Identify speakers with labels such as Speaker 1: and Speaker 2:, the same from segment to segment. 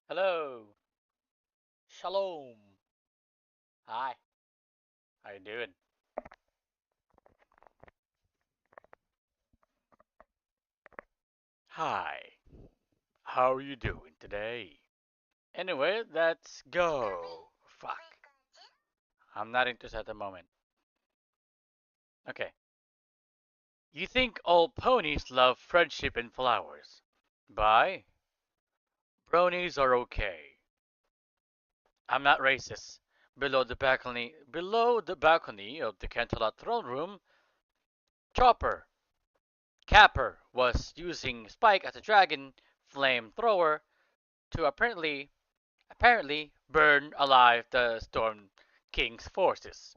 Speaker 1: Hello. Shalom. Hi. How you doing? Hi. How are you doing today? Anyway, let's go. Fuck. I'm not interested at the moment. Okay. You think all ponies love friendship and flowers. By bronies are okay. I'm not racist. Below the balcony of the Cantalot throne room, Chopper Capper was using Spike as a dragon flamethrower to apparently burn alive the Storm King's forces.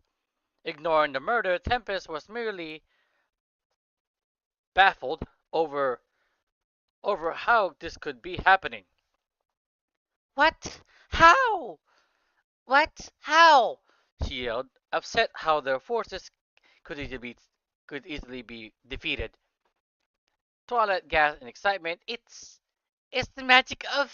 Speaker 1: Ignoring the murder, Tempest was merely baffled over how this could be happening. What? How? What? How? She yelled, upset how their forces could easily be, could easily be defeated. Twilight gasped in excitement. It's the magic of.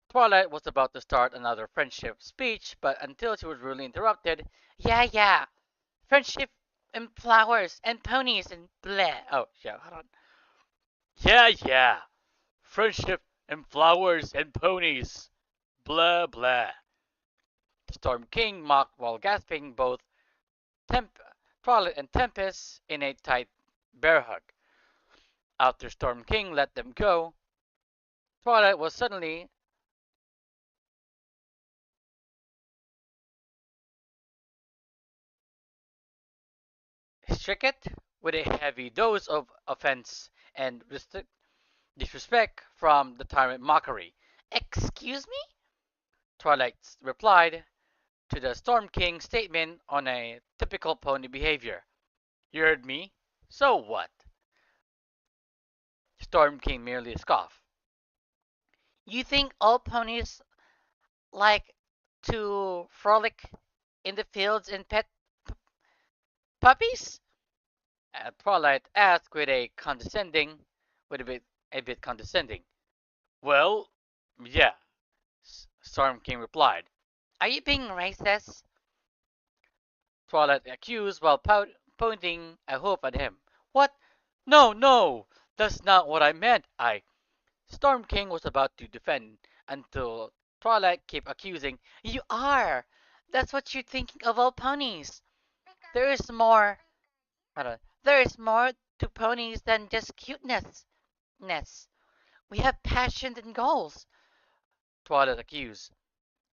Speaker 1: Twilight was about to start another friendship speech, but until she was rudely interrupted, yeah. Friendship and flowers and ponies and blah. Oh, yeah, hold on. Yeah. Friendship and flowers and ponies. Blah, blah. The Storm King mocked while gasping both Temp- Twilight and Tempest in a tight bear hug. After Storm King let them go, Twilight was suddenly stricken with a heavy dose of offense and disrespect from the tyrant mockery. Excuse me? Twilight replied to the Storm King's statement on a typical pony behavior. You heard me? So what? Storm King merely scoffed. You think all ponies like to frolic in the fields and pet puppies? Twilight asked with a bit condescending. Well, yeah, Storm King replied. Are you being racist? Twilight accused while pointing a hoof at him. What? No, that's not what I meant. Storm King was about to defend until Twilight kept accusing. You are! That's what you're thinking of all ponies. There is more. There is more to ponies than just cuteness. We have passions and goals. Twilight accused.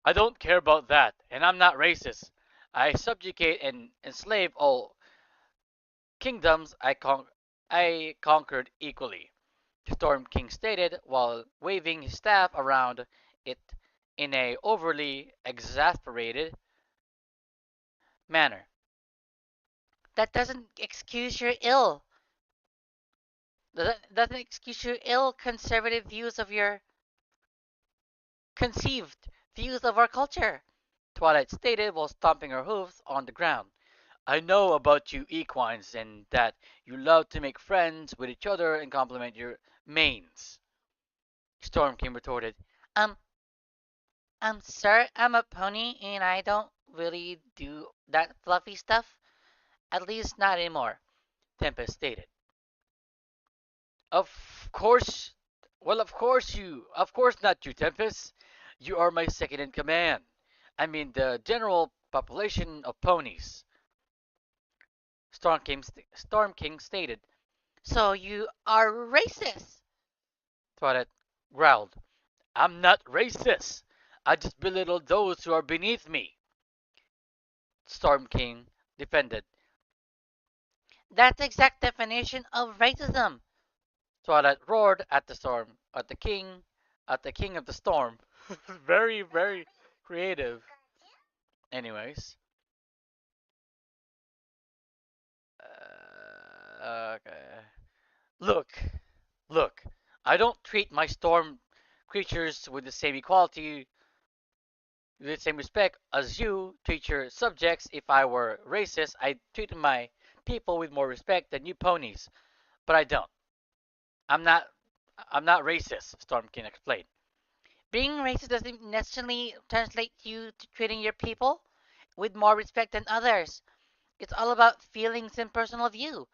Speaker 1: I don't care about that, and I'm not racist. I subjugate and enslave all kingdoms I conquered equally, the Storm King stated while waving his staff around it in a overly exasperated manner. That doesn't excuse your ill conservative views of your conceived views of our culture, Twilight stated while stomping her hooves on the ground. I know about you equines and that you love to make friends with each other and compliment your manes. Storm King retorted. Um, sir, I'm a pony and I don't really do that fluffy stuff. At least not anymore, Tempest stated. Of course, of course not you, Tempest. You are my second in command. I mean the general population of ponies, Storm King stated. So you are racist, Twilight growled. I'm not racist. I just belittle those who are beneath me, Storm King defended. That's the exact definition of racism, Twilight roared at the king of the storm. Very creative. Anyways, okay. Look, look. I don't treat my storm creatures with the same equality, with the same respect as you treat your subjects. If I were racist, I'd treat my people with more respect than you ponies. But I don't. I'm not. I'm not racist. Storm King explained. Being racist doesn't necessarily translate you to treating your people with more respect than others. It's all about feelings and personal view.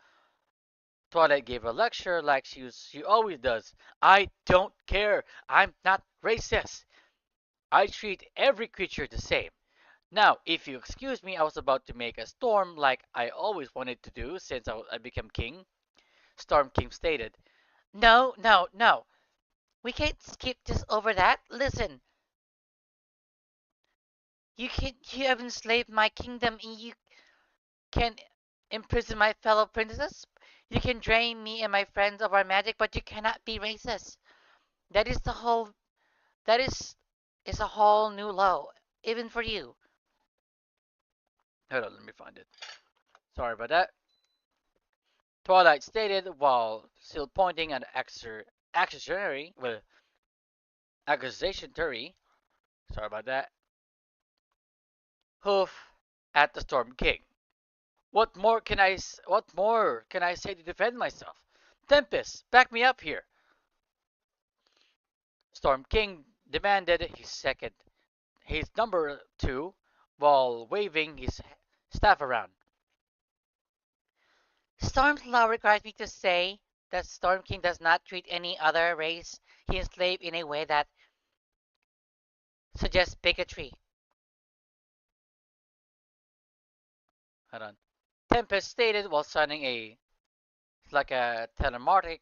Speaker 1: Twilight gave a lecture like she always does. I don't care. I'm not racist. I treat every creature the same. Now, if you excuse me, I was about to make a storm like I always wanted to do since I became king. Storm King stated. No, no, no. We can't skip just over that. Listen, you have enslaved my kingdom and you can imprison my fellow princesses. You can drain me and my friends of our magic, but you cannot be racist. That is the whole that is a whole new low, even for you. Hold on, let me find it. Sorry about that. Twilight stated while still pointing at accusatory, well, accusatory, sorry about that, hoof at the Storm King. What more can I say to defend myself? Tempest, back me up here. Storm King demanded his number two, while waving his staff around. Storm's law requires me to say that Storm King does not treat any other race he enslaved in a way that suggests bigotry. Hold on. Tempest stated while signing like a telemarket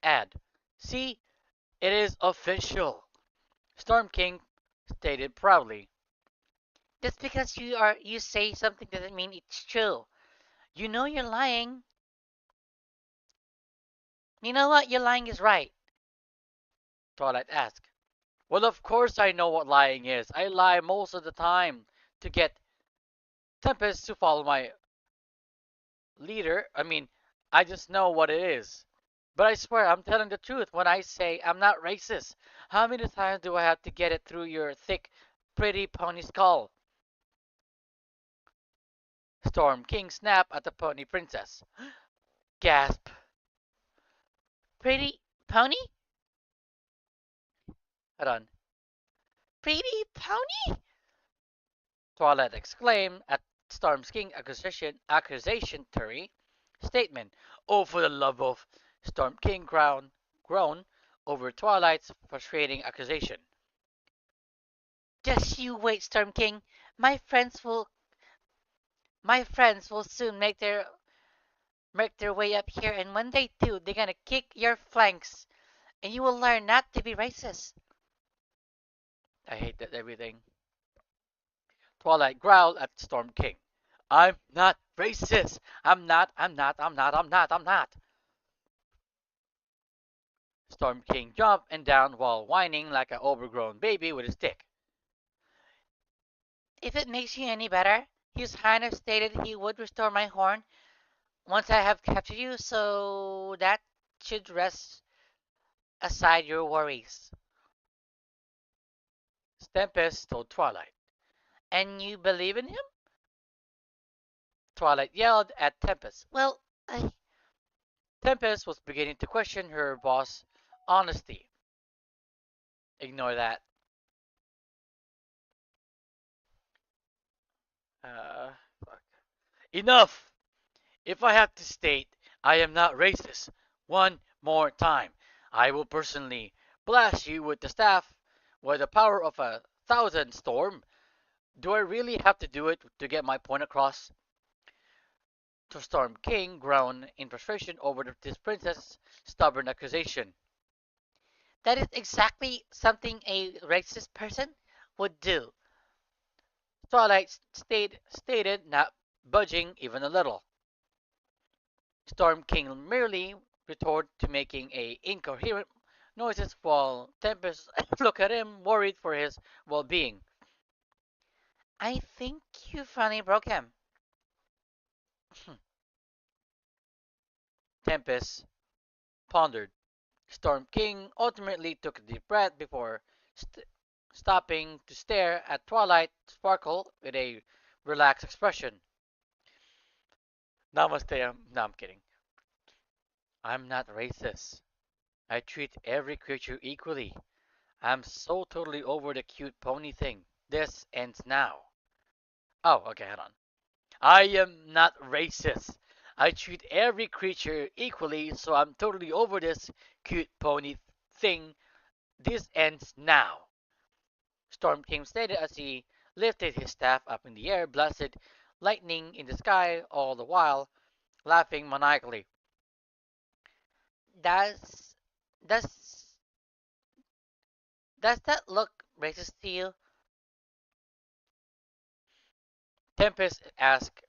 Speaker 1: ad. See, it is official. Storm King stated proudly. Just because you say something doesn't mean it's true. You know you're lying. You know what? Your lying is right. Twilight asked. Well, of course I know what lying is. I lie most of the time to get Tempest to follow my leader. I just know what it is. But I swear I'm telling the truth when I say I'm not racist. How many times do I have to get it through your thick, pretty pony skull? Storm King snapped at the pony princess. Gasp. Pretty pony? Hold on. Pretty pony? Twilight exclaimed at Storm King's accusatory statement. Oh, for the love of... Storm King groaned over Twilight's frustrating accusation. Just you wait, Storm King. My friends will my friends will soon make their way up here, and when they do, they're gonna kick your flanks, and you will learn not to be racist. I hate that everything. Twilight growled at Storm King. I'm not racist. I'm not. Storm King jumped and down while whining like an overgrown baby with a stick. If it makes you any better, His Highness stated he would restore my horn once I have captured you, so that should rest aside your worries. Tempest told Twilight. And you believe in him? Twilight yelled at Tempest. Well, I... Tempest was beginning to question her boss' honesty. Ignore that. Uh, fuck. Enough! If I have to state I am not racist one more time, I will personally blast you with the staff with the power of 1,000 storm. Do I really have to do it to get my point across? To Storm King groaned in frustration over this princess' stubborn accusation. That is exactly something a racist person would do. Twilight stated, not budging even a little. Storm King merely retorted to making a incoherent noises while Tempest looked at him, worried for his well-being. I think you finally broke him. Tempest pondered. Storm King ultimately took a deep breath before stopping to stare at Twilight Sparkle with a relaxed expression. Namaste. No, I'm kidding. I'm not racist. I treat every creature equally. I'm so totally over the cute pony thing. This ends now. Oh, okay, hold on. I am not racist. I treat every creature equally, so I'm totally over this cute pony thing. This ends now. Storm King stated as he lifted his staff up in the air, blasted lightning in the sky, all the while laughing maniacally. Does does does that look racist to you? Tempest asked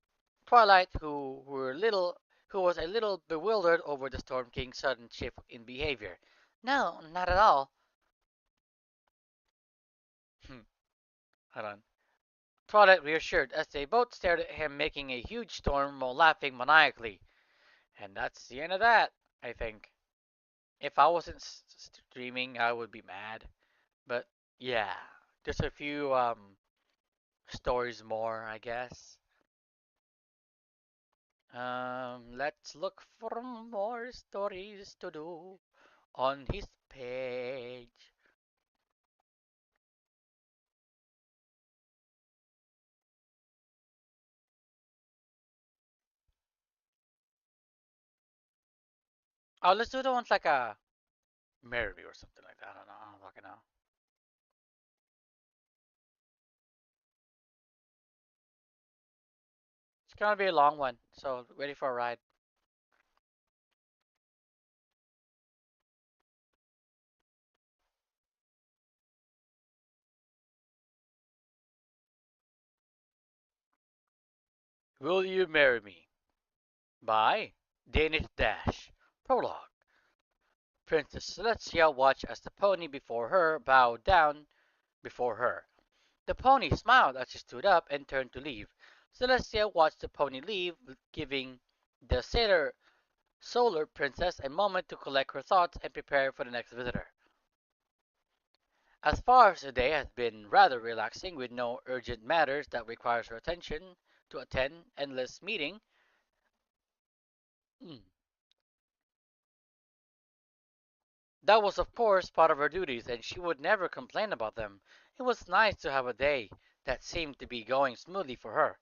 Speaker 1: Twilight, who was a little bewildered over the Storm King's sudden shift in behavior. No, not at all. Hmm, hold on. Twilight reassured as they both stared at him, making a huge storm while laughing maniacally. And that's the end of that, I think. If I wasn't streaming, I would be mad. But yeah, there's a few stories more, I guess. Let's look for more stories to do on his page. Oh, let's do the ones like a Mary or something like that. I don't fucking know. It's gonna be a long one, so ready for a ride. Will you marry me? By Danish Dash. Prologue. Princess Celestia watched as the pony before her bowed down before her. The pony smiled as she stood up and turned to leave. Celestia watched the pony leave, giving the sailor Solar Princess a moment to collect her thoughts and prepare for the next visitor. As far as the day has been rather relaxing with no urgent matters that requires her attention to attend endless meeting. Mm. That was of course part of her duties and she would never complain about them. It was nice to have a day that seemed to be going smoothly for her.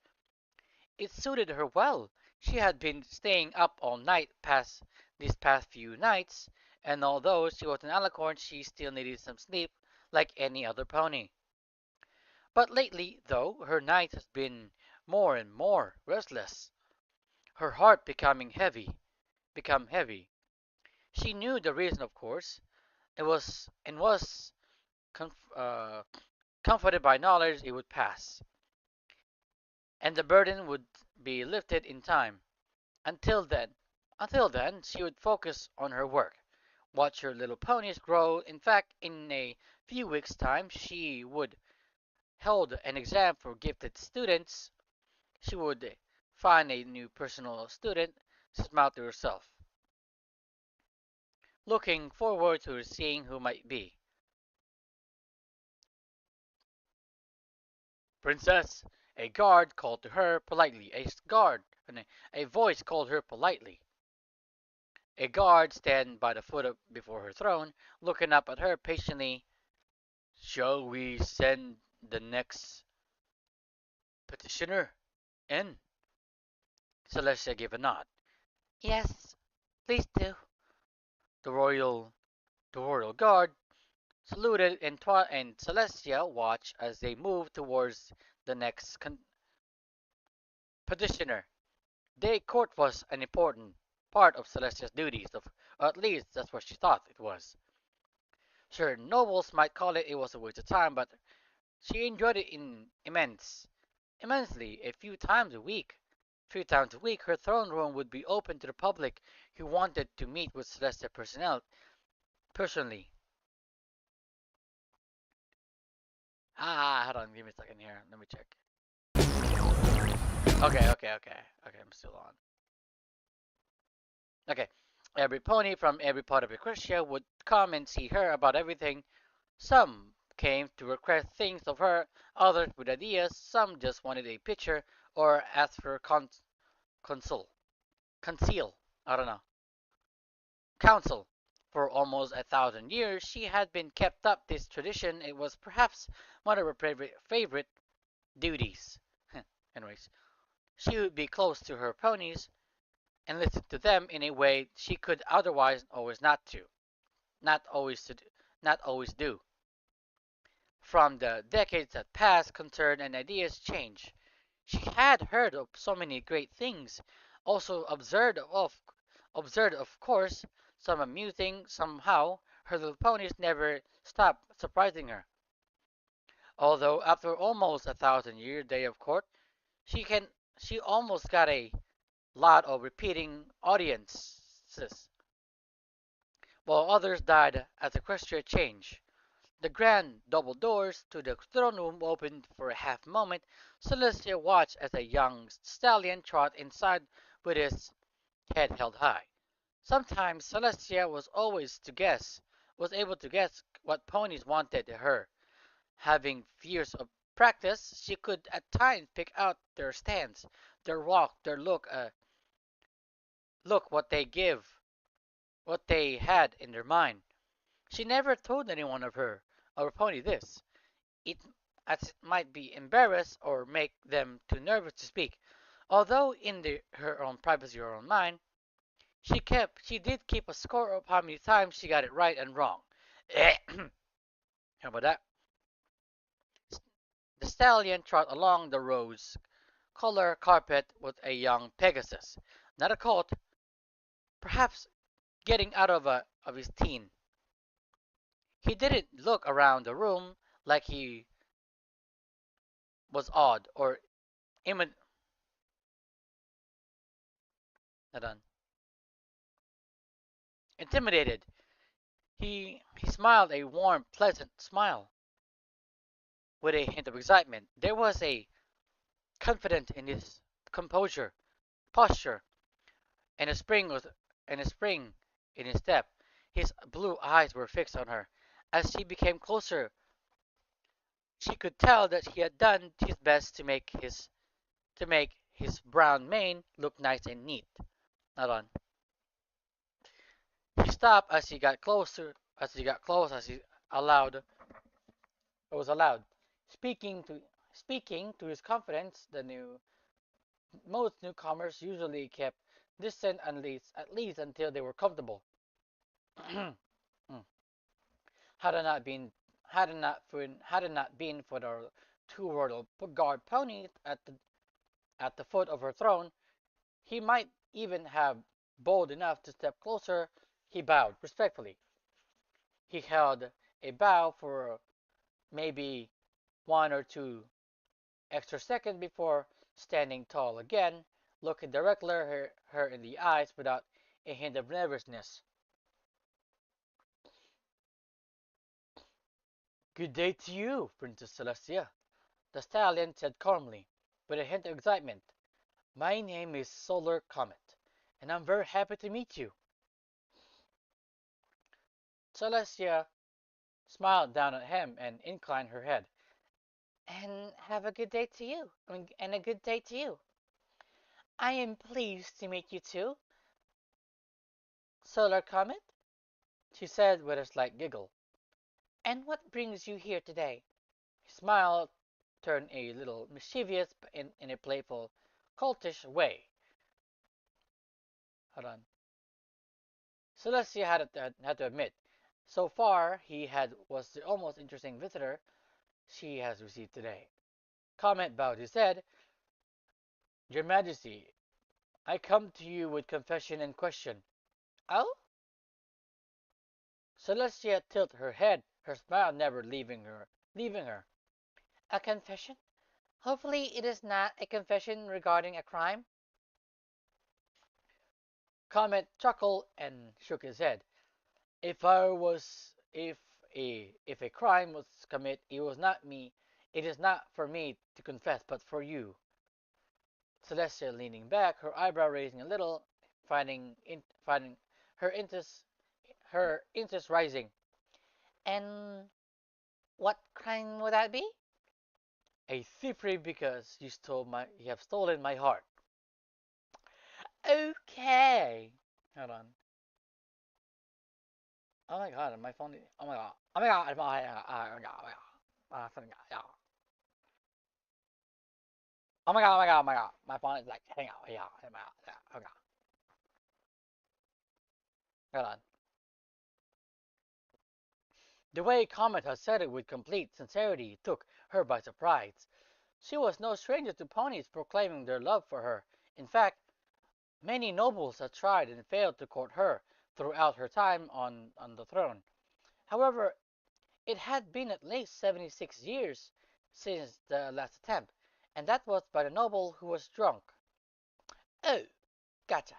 Speaker 1: It suited her well. She had been staying up all night these past few nights, and although she was an alicorn, she still needed some sleep like any other pony. But lately, though, her nights had been more and more restless, her heart become heavy. She knew the reason, of course. It was comf- uh, comforted by knowledge it would pass, and the burden would be lifted in time. Until then, until then, she would focus on her work, watch her little ponies grow. In fact, in a few weeks' time, she would hold an exam for gifted students. She would find a new personal student, she smiled to herself, looking forward to seeing who might be. Princess, a guard called to her politely. A voice called her politely. A guard stand by the foot before her throne, looking up at her patiently. Shall we send the next petitioner in? Celestia gave a nod. Yes, please do. The royal the royal guard saluted and Celestia watched as they moved towards the next petitioner. Day court was an important part of Celestia's duties, or at least that's what she thought it was. Certain nobles might call it was a waste of time, but she enjoyed it immensely. A few times a week, her throne room would be open to the public who wanted to meet with Celestia personally. Hold on, give me a second here. Let me check. Okay. I'm still on. Okay. Every pony from every part of Equestria would come and see her about everything. Some came to request things of her, others with ideas, some just wanted a picture or asked for console, conceal, I don't know, counsel. For almost 1,000 years she had been kept up this tradition. It was perhaps one of her favorite duties. Anyways, she would be close to her ponies and listen to them in a way she could otherwise always not always to do, not always do. From the decades that passed, concern and ideas changed. She had heard of so many great things, also observed of course, some amusing. Somehow her little ponies never stopped surprising her. Although after almost 1,000 year day of court, she almost got a lot of repeating audiences, while others died as the equestria changed. The grand double doors to the throne room opened for a half moment. Celestia watched as a young stallion trotted inside with his head held high. Sometimes Celestia was able to guess what ponies wanted her. Having years of practice, she could at times pick out their stance, their walk, their look what they had in their mind. She never told anyone of her pony this. It as it might be embarrassed or make them too nervous to speak. Although in her own privacy, her own mind, she did keep a score of how many times she got it right and wrong. How about that? The stallion trot along the rose color carpet with a young Pegasus, not a colt, perhaps getting out of his teen. He didn't look around the room like he was odd or imit- intimidated. He smiled a warm, pleasant smile with a hint of excitement. There was a confidence in his composure, posture, and a spring in his step. His blue eyes were fixed on her. As she became closer, she could tell that he had done his best to make his brown mane look nice and neat. Not on. He stopped as he got closer. As he got close, as he allowed, it was allowed. Speaking to his confidence, the new most newcomers usually kept distant at least until they were comfortable. had it not been had it not been for the two royal guard ponies at the foot of her throne, he might even have bold enough to step closer. He bowed respectfully. He held a bow for maybe 1 or 2 extra seconds before standing tall again, looking directly her in the eyes without a hint of nervousness. "Good day to you, Princess Celestia," the stallion said calmly, with a hint of excitement. "My name is Solar Comet, and I'm very happy to meet you." Celestia smiled down at him and inclined her head. "And have a good day to you. And a good day to you. I am pleased to meet you too, Solar Comet," she said with a slight giggle. "And what brings you here today?" His smile turned a little mischievous in a playful, coltish way. Hold on. Celestia had to admit, so far he was the almost interesting visitor she has received today. Comet bowed his head. "Your Majesty, I come to you with confession and question." "Oh?" Celestia tilted her head, her smile never leaving her. "A confession? Hopefully it is not a confession regarding a crime." Comet chuckled and shook his head. "If I was if a crime was committed, it was not me. It is not for me to confess, but for you." Celestia leaning back, her eyebrow raising a little, finding her interest rising. "And what crime would that be?" "A thievery because you have stolen my heart." "Okay." Hold on. Oh my god, my phone. Oh my god. Oh my god. Oh my god. Oh my god. Oh my god. Yeah. Oh my god. Oh my god. Oh my god. My phone is like hang out. Yeah. Oh my god. Yeah. Oh my god. Hold on. The way Comet had said it with complete sincerity took her by surprise. She was no stranger to ponies proclaiming their love for her. In fact, many nobles had tried and failed to court her throughout her time on the throne. However, it had been at least 76 years since the last attempt, and that was by the noble who was drunk. Oh, gotcha.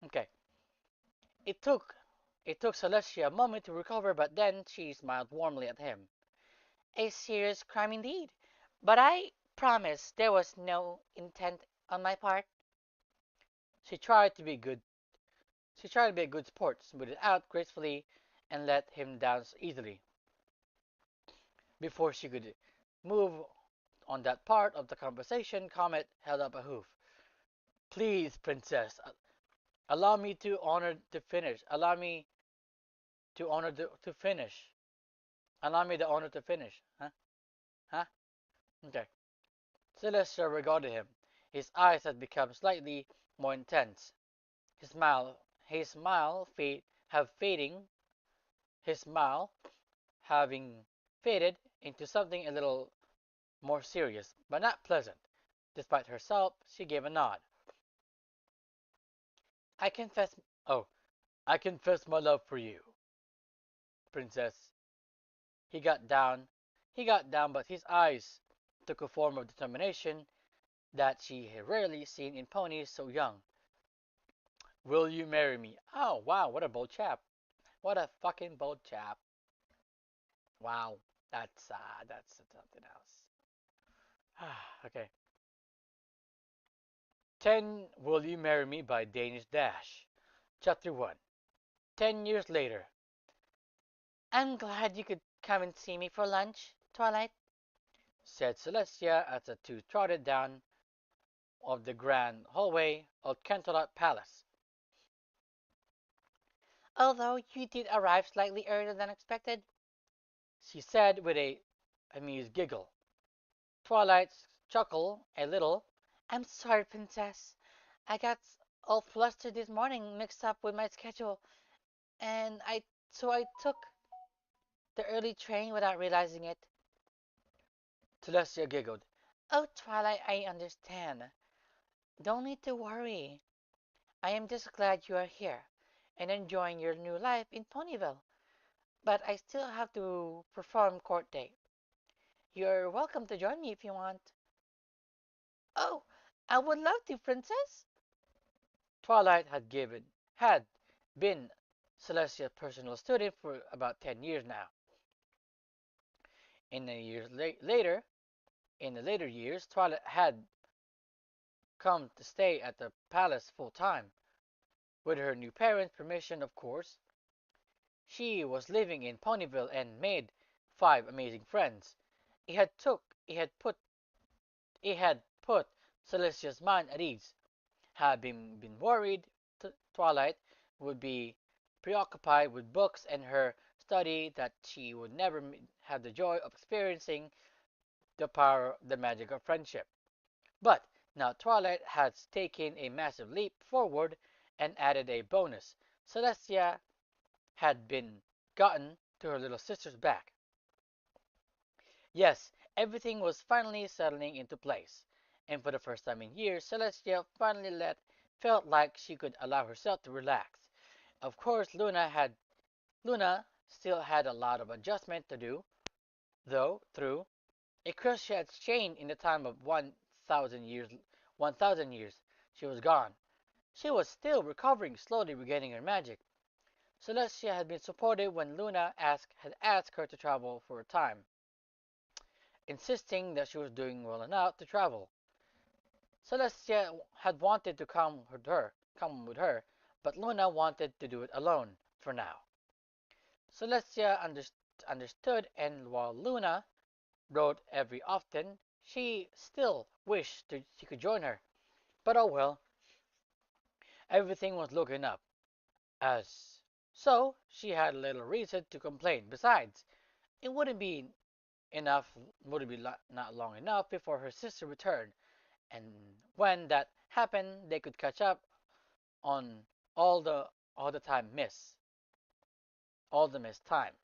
Speaker 1: Okay. It took it took Celestia a moment to recover, but then she smiled warmly at him. A serious crime indeed. But I promise there was no intent on my part. She tried to be good. She tried to be a good sport, smoothed it out gracefully, and let him down easily. Before she could move on that part of the conversation, Comet held up a hoof. Please, princess, allow me to honor the finish. Allow me to honor to finish. Allow me the honor to finish. Huh? Huh? Okay. Celestia regarded him. His eyes had become slightly more intense. His smile have fading, his smile having faded into something a little more serious, but not pleasant. Despite herself, she gave a nod. I confess, oh, I confess my love for you, princess. He got down, he got down, but his eyes took a form of determination that she had rarely seen in ponies so young. Will you marry me? Oh, wow, what a bold chap. What a fucking bold chap. Wow, that's something else. Okay. 10 Will You Marry Me by Danish Dash. Chapter 1. 10 years later. I'm glad you could come and see me for lunch, Twilight, said Celestia as the two trotted down of the grand hallway of Canterlot Palace. Although you did arrive slightly earlier than expected, she said with a amused giggle. Twilight chuckled a little. I'm sorry, Princess. I got all flustered this morning, mixed up with my schedule, and I took the early train without realizing it. Celestia giggled. Oh, Twilight, I understand. Don't need to worry. I am just glad you are here and enjoying your new life in Ponyville. But I still have to perform court day. You're welcome to join me if you want. Oh, I would love to, Princess. Twilight had been Celestia's personal student for about 10 years now. In the years later, in the later years, Twilight had come to stay at the palace full time, with her new parents' permission, of course. She was living in Ponyville and made 5 amazing friends. It had put Celestia's mind at ease. Having been worried, Twilight would be preoccupied with books and her study that she would never have the joy of experiencing the magic of friendship. But now Twilight has taken a massive leap forward and added a bonus. Celestia had been gotten to her little sister's back. Yes, everything was finally settling into place, and for the first time in years, Celestia finally felt like she could allow herself to relax. Of course, Luna still had a lot of adjustment to do, though, through a cruciate chain in the time of 1,000 years. 1,000 years, she was gone. She was still recovering, slowly regaining her magic. Celestia had been supportive when had asked her to travel for a time, insisting that she was doing well enough to travel. Celestia had wanted to come with her, but Luna wanted to do it alone for now. Celestia understood, and while Luna wrote every often, she still wished she could join her. But oh well, everything was looking up, as So she had little reason to complain. Besides, it wouldn't be enough, wouldn't be not long enough before her sister returned, and when that happened, they could catch up on all the all the time miss, all the missed times.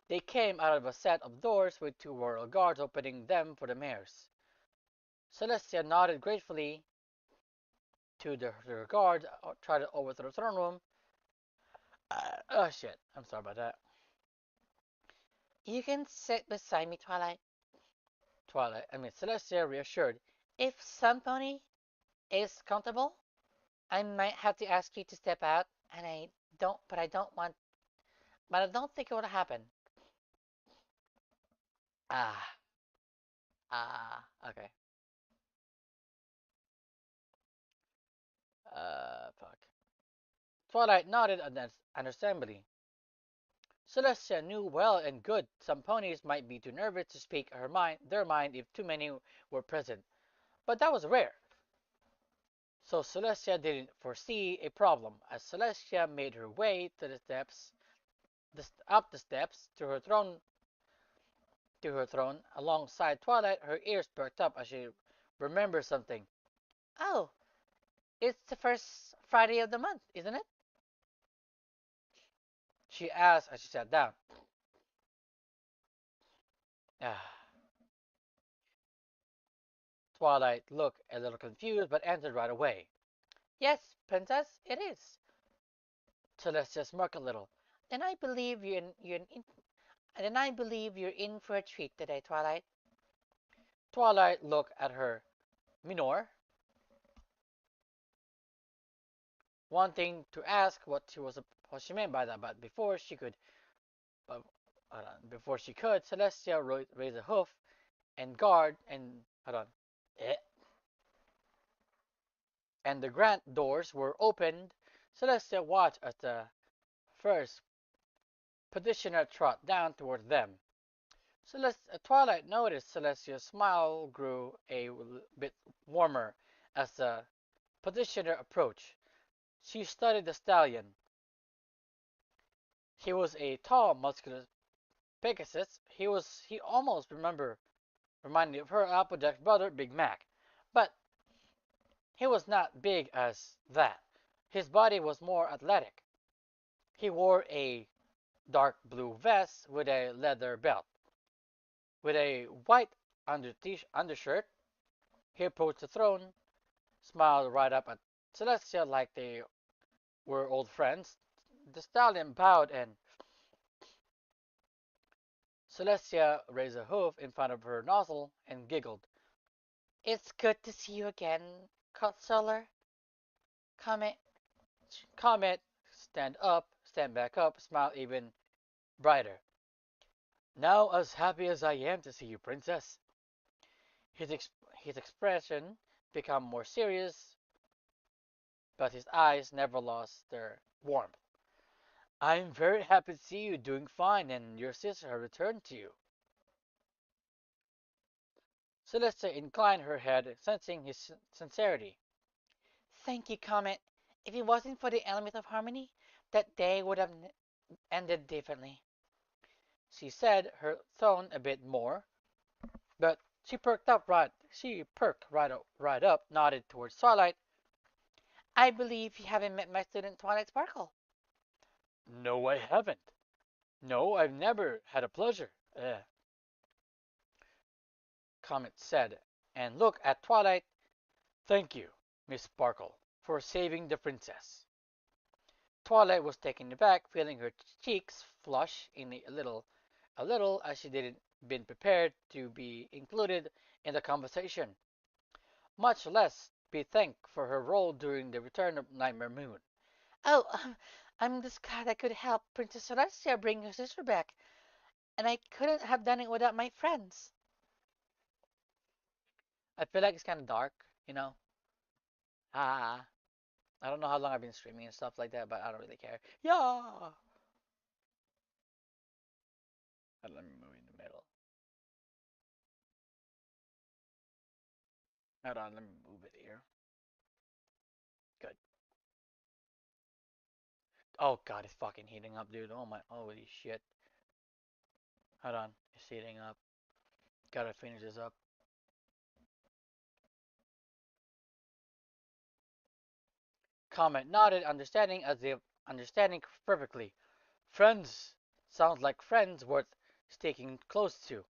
Speaker 1: They came out of a set of doors with two royal guards opening them for the mares. Celestia nodded gratefully to the guard, tried to overthrow the throne room. Oh shit, I'm sorry about that. You can sit beside me, Celestia reassured. If somebody is comfortable, I might have to ask you to step out, and I don't want, but I don't think it would happen. Ah, okay. Fuck. Twilight nodded understandably. Celestia knew well and good some ponies might be too nervous to speak their mind if too many were present, but that was rare. So Celestia didn't foresee a problem. As Celestia made her way to the steps, up the steps to her throne, alongside Twilight, her ears perked up as she remembered something. Oh, it's the first Friday of the month, isn't it? She asked as she sat down. Ah. Twilight looked a little confused but answered right away. Yes, Princess, it is. Celestia smirked a little. Then I believe then I believe you're in for a treat today, Twilight. Twilight looked at her Minor, wanting to ask what she meant by that, but but, before she could, Celestia raised a hoof and guard and hold on, eh, and the grand doors were opened. Celestia watched as the first petitioner trot down toward them. Twilight noticed Celestia's smile grew a bit warmer as the petitioner approached. She studied the stallion. He was a tall, muscular Pegasus. He almost reminded of her Applejack's brother, Big Mac. But he was not big as that. His body was more athletic. He wore a dark blue vest with a leather belt. With a white undershirt, he approached the throne, smiled right up at Celestia like they were old friends. The stallion bowed and Celestia raised a hoof in front of her nozzle and giggled. It's good to see you again, Consoler. Comet, Comet, stand back up, smile even brighter. Now as happy as I am to see you, Princess. His, ex- his expression became more serious, but his eyes never lost their warmth. I'm very happy to see you doing fine and your sister has returned to you. Celeste inclined her head, sensing his sincerity. Thank you, Comet. If it wasn't for the element of harmony, that day would have ended differently. She said, her tone a bit more, but she perked right up, nodded towards Twilight. I believe you haven't met my student Twilight Sparkle. No, I haven't. No, I've never had a pleasure. Comet said, and looked at Twilight. Thank you, Miss Sparkle, for saving the princess. Twilight was taken aback, feeling her cheeks flush in a little as she didn't been prepared to be included in the conversation, much less be thanked for her role during the return of Nightmare Moon. Oh, I'm just glad I could help Princess Celestia bring her sister back, and I couldn't have done it without my friends. I feel like it's kind of dark, you know. Ah, I don't know how long I've been streaming and stuff like that, but I don't really care. Yeah. Let me move in the middle. Hold on, let me move it here. Good. Oh god, it's fucking heating up, dude. Oh my, holy shit. Hold on, it's heating up. Gotta finish this up. Comet nodded, understanding as if understanding perfectly. Friends sounds like friends worth sticking close to.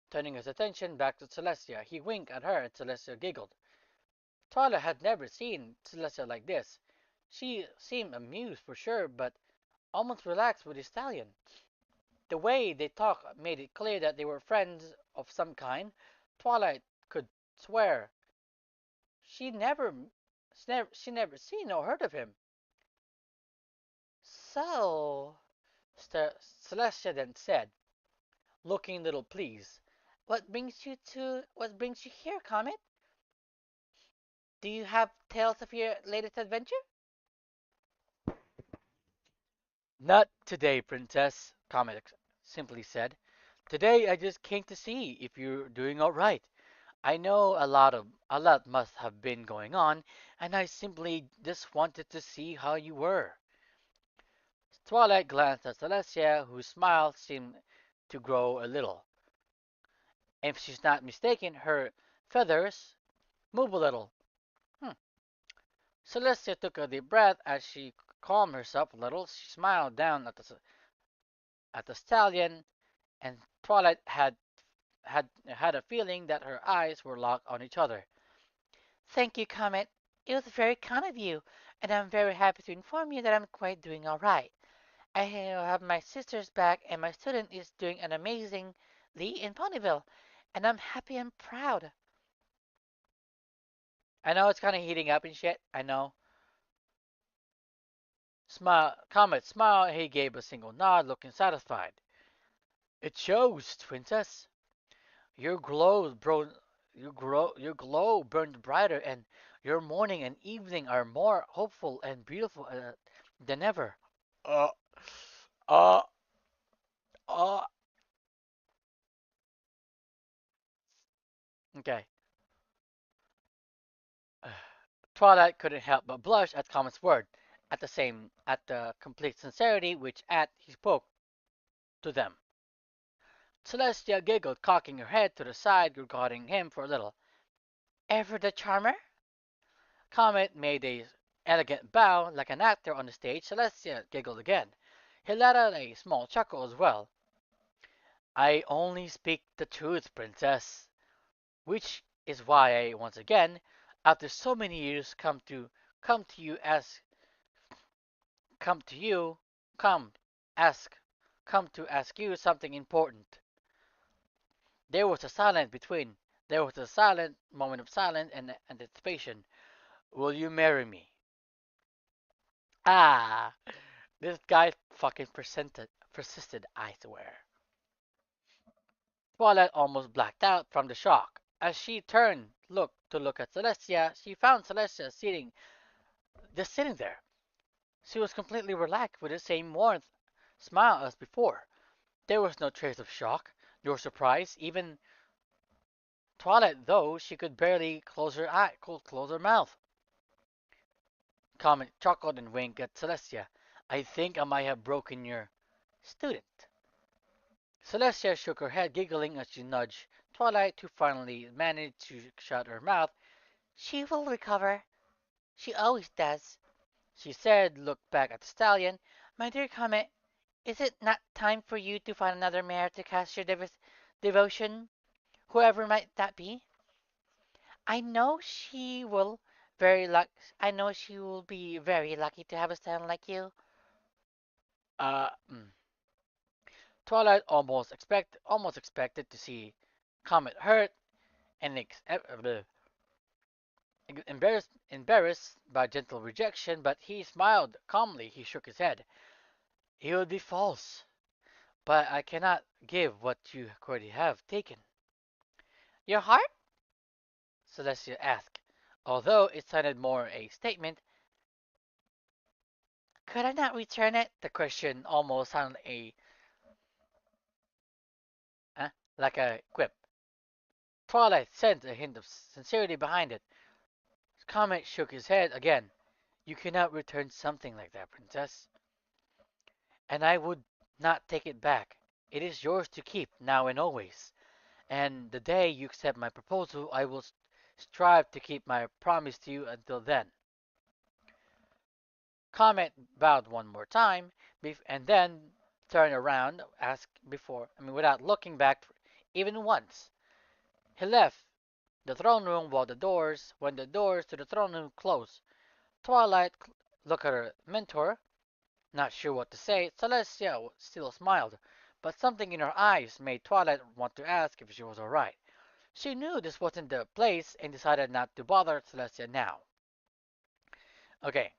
Speaker 1: Turning his attention back to Celestia, he winked at her and Celestia giggled. Twilight had never seen Celestia like this. She seemed amused for sure, but almost relaxed with the stallion. The way they talked made it clear that they were friends of some kind. Twilight could swear she never seen or heard of him. So, Celestia then said, looking a little pleased, what brings you here, Comet? Do you have tales of your latest adventure? Not today, Princess, Comet simply said. Today I just came to see if you're doing all right. I know a lot must have been going on, and I simply just wanted to see how you were. Twilight glanced at Celestia, whose smile seemed to grow a little. If she's not mistaken, her feathers move a little. Hmm. Celestia took a deep breath as she calmed herself a little. She smiled down at the stallion, and Twilight had a feeling that her eyes were locked on each other. Thank you, Comet. It was very kind of you, and I'm very happy to inform you that I'm quite doing all right. I have my sister's back, and my student is doing an amazingly in Ponyville, and I'm happy and proud. I know it's kind of heating up and shit. I know. Smile, Comet smiled. He gave a single nod, looking satisfied. It shows, Princess. Your glow, bro, your glow burned brighter, and your morning and evening are more hopeful and beautiful than ever. Uh, uh, uh. Okay. Twilight couldn't help but blush at Comet's word, at the complete sincerity which at he spoke to them. Celestia giggled, cocking her head to the side, regarding him for a little. Ever the charmer? Comet made a elegant bow, like an actor on the stage. Celestia giggled again. He let out a small chuckle as well. I only speak the truth, Princess. Which is why I once again, after so many years, come to you as come to you come ask come to ask you something important. There was a silence between there was a silent moment of silence and anticipation. Will you marry me? Ah, this guy fucking persisted, I swear. Twilight almost blacked out from the shock. As she turned look at Celestia, she found Celestia just sitting there. She was completely relaxed with the same warmth smile as before. There was no trace of shock, nor surprise. Even Twilight, though, she could barely close her mouth. Comet chuckled and winked at Celestia. I think I might have broken your student. Celestia shook her head, giggling as she nudged Twilight, who finally managed to shut her mouth. She will recover. She always does, she said, looked back at the stallion. My dear Comet, is it not time for you to find another mare to cast your devotion, whoever might that be? I know she will I know she will be very lucky to have a stallion like you. Uh, mm. Twilight almost expected to see Comet hurt and embarrassed by gentle rejection, but he smiled calmly. He shook his head. It would be false, but I cannot give what you already have taken. Your heart? Celestia asked. Although it sounded more a statement, could I not return it? The question almost sounded uh, like a quip. Twilight sensed a hint of sincerity behind it. Comet shook his head again. You cannot return something like that, Princess. and I would not take it back. It is yours to keep, now and always. And the day you accept my proposal, I will strive to keep my promise to you until then. Comet bowed one more time, and then turned around, without looking back even once. He left the throne room when the doors to the throne room closed. Twilight looked at her mentor, not sure what to say. Celestia still smiled, but something in her eyes made Twilight want to ask if she was alright. She knew this wasn't the place and decided not to bother Celestia now. Okay,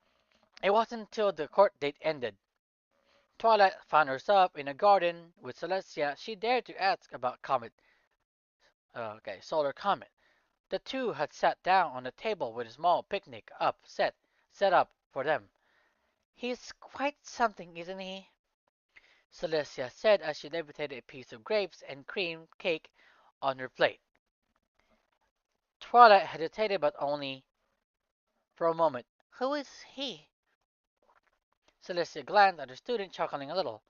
Speaker 1: it wasn't until the court date ended. Twilight found herself in a garden with Celestia. She dared to ask about Solar Comet. The two had sat down on a table with a small picnic set up for them. "He's quite something, isn't he?" Celestia said as she levitated a piece of grapes and cream cake on her plate. Twilight hesitated, but only for a moment. "Who is he?" Celestia glanced at her student, chuckling a little.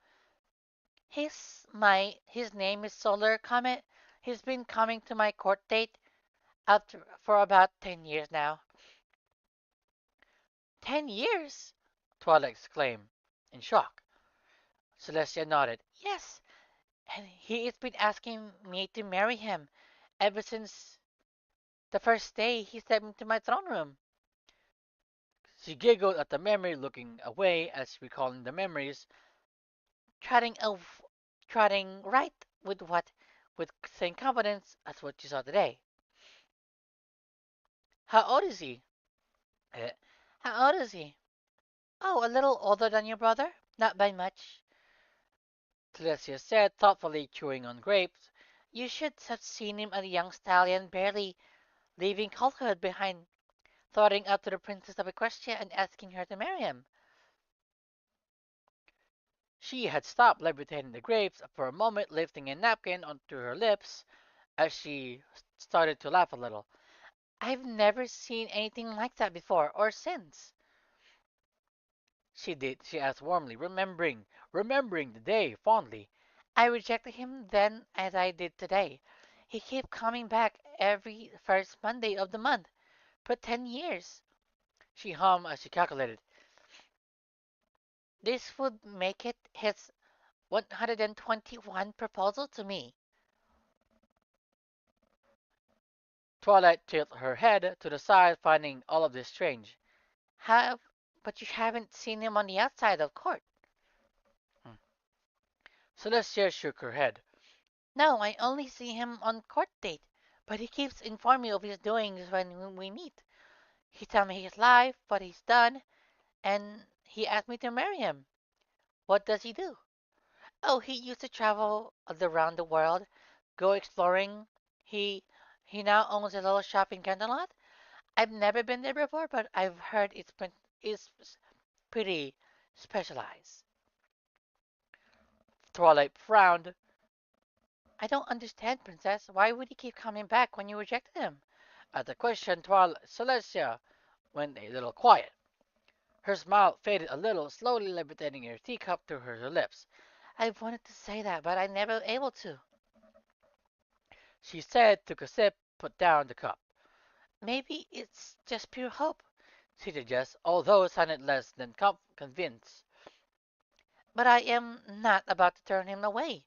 Speaker 1: His name is Solar Comet. He's been coming to my court date for about 10 years now." 10 years? Twilight exclaimed, in shock. Celestia nodded. "Yes, and he has been asking me to marry him ever since the first day he stepped into my throne room." She giggled at the memory, looking away as recalling the memories, trotting of trotting right with same confidence as what she saw today. "How old is he?" Eh, "How old is he?" "Oh, a little older than your brother. Not by much," Celestia said, thoughtfully chewing on grapes. "You should have seen him, a young stallion, barely leaving colthood behind, trotting up to the Princess of Equestria and asking her to marry him." She had stopped levitating the grapes for a moment, lifting a napkin onto her lips as she started to laugh a little. "I've never seen anything like that before, or since." She asked warmly, remembering the day fondly. "I rejected him then as I did today. He kept coming back every first Monday of the month for 10 years." She hummed as she calculated. "This would make it his 121 proposal to me." Twilight tilted her head to the side, finding all of this strange. "Have But you haven't seen him on the outside of court." Hmm. Celestia shook her head. "No, I only see him on court date, but he keeps informing me of his doings when we meet. He tells me his life, what he's done, and he asked me to marry him." "What does he do?" "Oh, he used to travel around the world, go exploring. He now owns a little shop in Canterlot. I've never been there before, but I've heard it's pretty specialized." Twilight frowned. "I don't understand, Princess. Why would he keep coming back when you rejected him?" At the question, Celestia went a little quiet. Her smile faded a little, slowly levitating her teacup to her lips. "I've wanted to say that, but I never able to," she said, took a sip, put down the cup. "Maybe it's just pure hope," she suggested, although sounded less than convinced. "But I am not about to turn him away.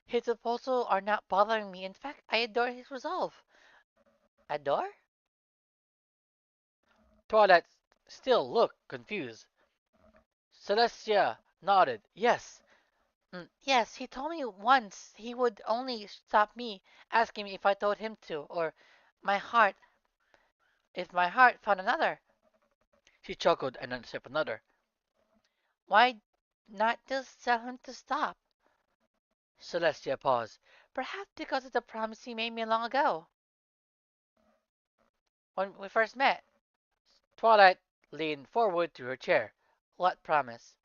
Speaker 1: His proposals are not bothering me. In fact, I adore his resolve." "Adore?" Twilight still looked confused. Celestia nodded. "Yes." "Yes, he told me once he would only stop me, asking me if I told him to, or my heart, if my heart found another." She chuckled and then sipped another. "Why not just tell him to stop?" Celestia paused. "Perhaps because of the promise he made me long ago, when we first met." Twilight leaned forward to her chair. "What promise?"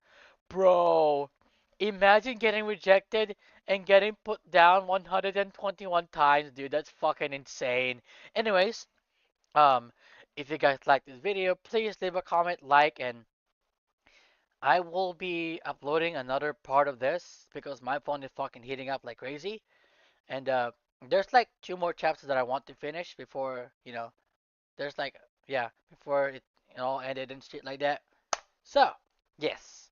Speaker 1: Bro, imagine getting rejected and getting put down 121 times, dude. That's fucking insane. Anyways, um, if you guys like this video, please leave a comment, like, and I will be uploading another part of this because my phone is fucking heating up like crazy. And there's like two more chapters that I want to finish before, there's like, yeah, before it all ended and shit like that. So, yes.